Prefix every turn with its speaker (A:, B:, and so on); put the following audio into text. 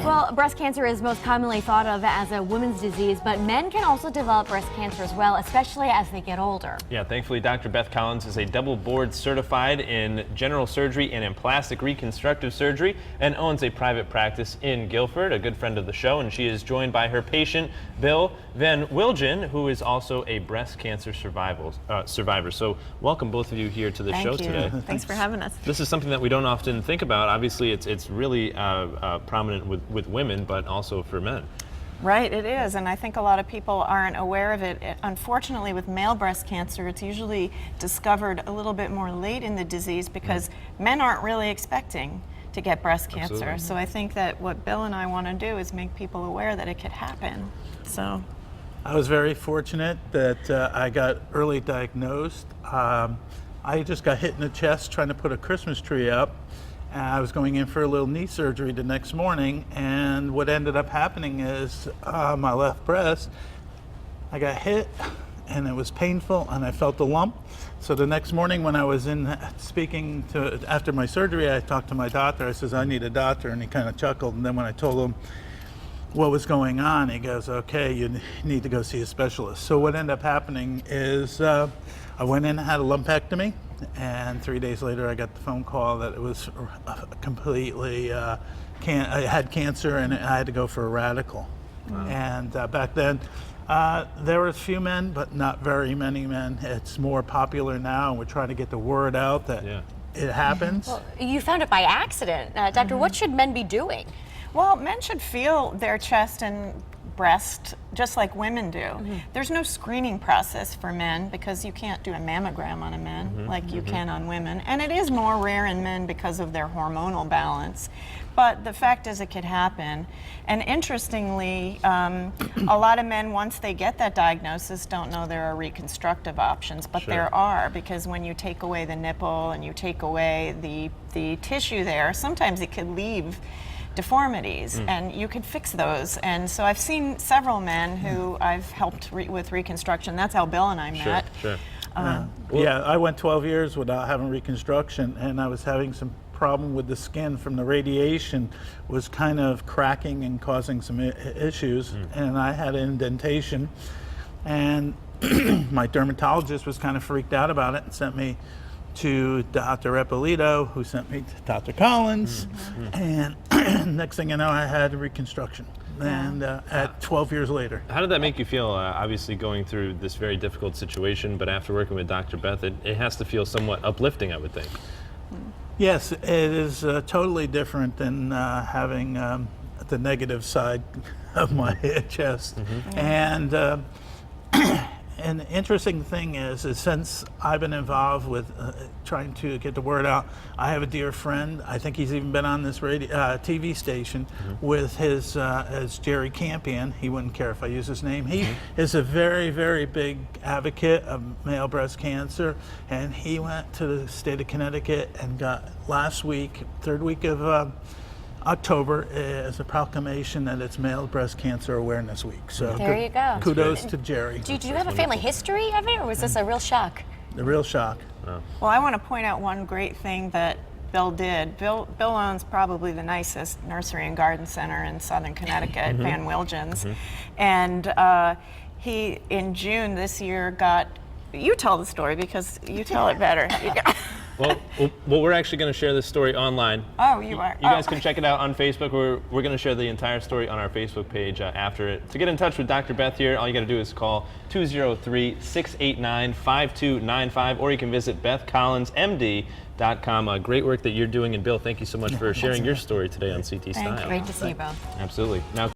A: Well, breast cancer is most commonly thought of as a woman's disease, but men can also develop breast cancer as well, especially as they get older.
B: Yeah, thankfully, Dr. Beth Collins is a double board certified in general surgery and in plastic reconstructive surgery and owns a private practice in Guilford, a good friend of the show, and she is joined by her patient, Bill VanWilgen, who is also a breast cancer survivor. So welcome both of you here to the show today.
C: Thanks for having us.
B: This is something that we don't often think about. Obviously, it's really prominent with women, but also for men.
C: Right, it is, and I think a lot of people aren't aware of it. Unfortunately, with male breast cancer, it's usually discovered a little bit more late in the disease because men aren't really expecting to get breast cancer.
B: Absolutely.
C: So I think that what Bill and I want to do is make people aware that it could happen. So
D: I was very fortunate that I got early diagnosed. I just got hit in the chest trying to put a Christmas tree up. I was going in for a little knee surgery the next morning, and what ended up happening is my left breast, I got hit and it was painful and I felt a lump. So the next morning when I was after my surgery, I talked to my doctor. I says, I need a doctor, and he kind of chuckled. And then when I told him what was going on, he goes, okay, you need to go see a specialist. So what ended up happening is I went in and had a lumpectomy. And 3 days later, I got the phone call that it was completely, I had cancer and I had to go for a radical. Wow. And back then, there were a few men, but not very many men. It's more popular now, and we're trying to get the word out that it happens.
A: Well, you found it by accident. Doctor, what should men be doing?
C: well, men should feel their chest and breast just like women do. There's no screening process for men because you can't do a mammogram on a man like you can on women. And it is more rare in men because of their hormonal balance. But the fact is it could happen. And interestingly, a lot of men, once they get that diagnosis, don't know there are reconstructive options, but there are, because when you take away the nipple and you take away the tissue there, sometimes it could leave deformities, and you could fix those. And so I've seen several men who I've helped with reconstruction. That's how Bill and I met.
D: Yeah, I went 12 years without having reconstruction, and I was having some problem with the skin from the radiation, was kind of cracking and causing some issues, and I had an indentation, and my dermatologist was kind of freaked out about it and sent me to Dr. Eppolito, who sent me to Dr. Collins, and next thing you know, I had reconstruction. And at 12 years later.
B: How did that make you feel, obviously going through this very difficult situation, but after working with Dr. Beth, it has to feel somewhat uplifting, I would think.
D: Yes, it is totally different than having the negative side of my chest. And the interesting thing is since I've been involved with trying to get the word out, I have a dear friend, I think he's even been on this TV station with his Jerry Campion. He wouldn't care if I use his name. He is a very, very big advocate of male breast cancer, and he went to the state of Connecticut and got last week, third week of October, is a proclamation that it's Male Breast Cancer Awareness Week. So
A: there you go.
D: Kudos to Jerry.
A: Do you have a family history of it, or was this a real shock?
D: The real shock.
C: Well, I want to point out one great thing that Bill did. Bill owns probably the nicest nursery and garden center in southern Connecticut, VanWilgen's. And he, in June this year, you tell the story because you tell it better.
B: Well, we're actually going to share this story online.
C: Oh, you are?
B: You guys can check it out on Facebook. We're going to share the entire story on our Facebook page after it. To get in touch with Dr. Beth here, all you got to do is call 203-689-5295, or you can visit BethCollinsMD.com. Great work that you're doing, and Bill, thank you so much for sharing your story today on CT Style.
A: Great to see you, Bill.
B: Absolutely. Now.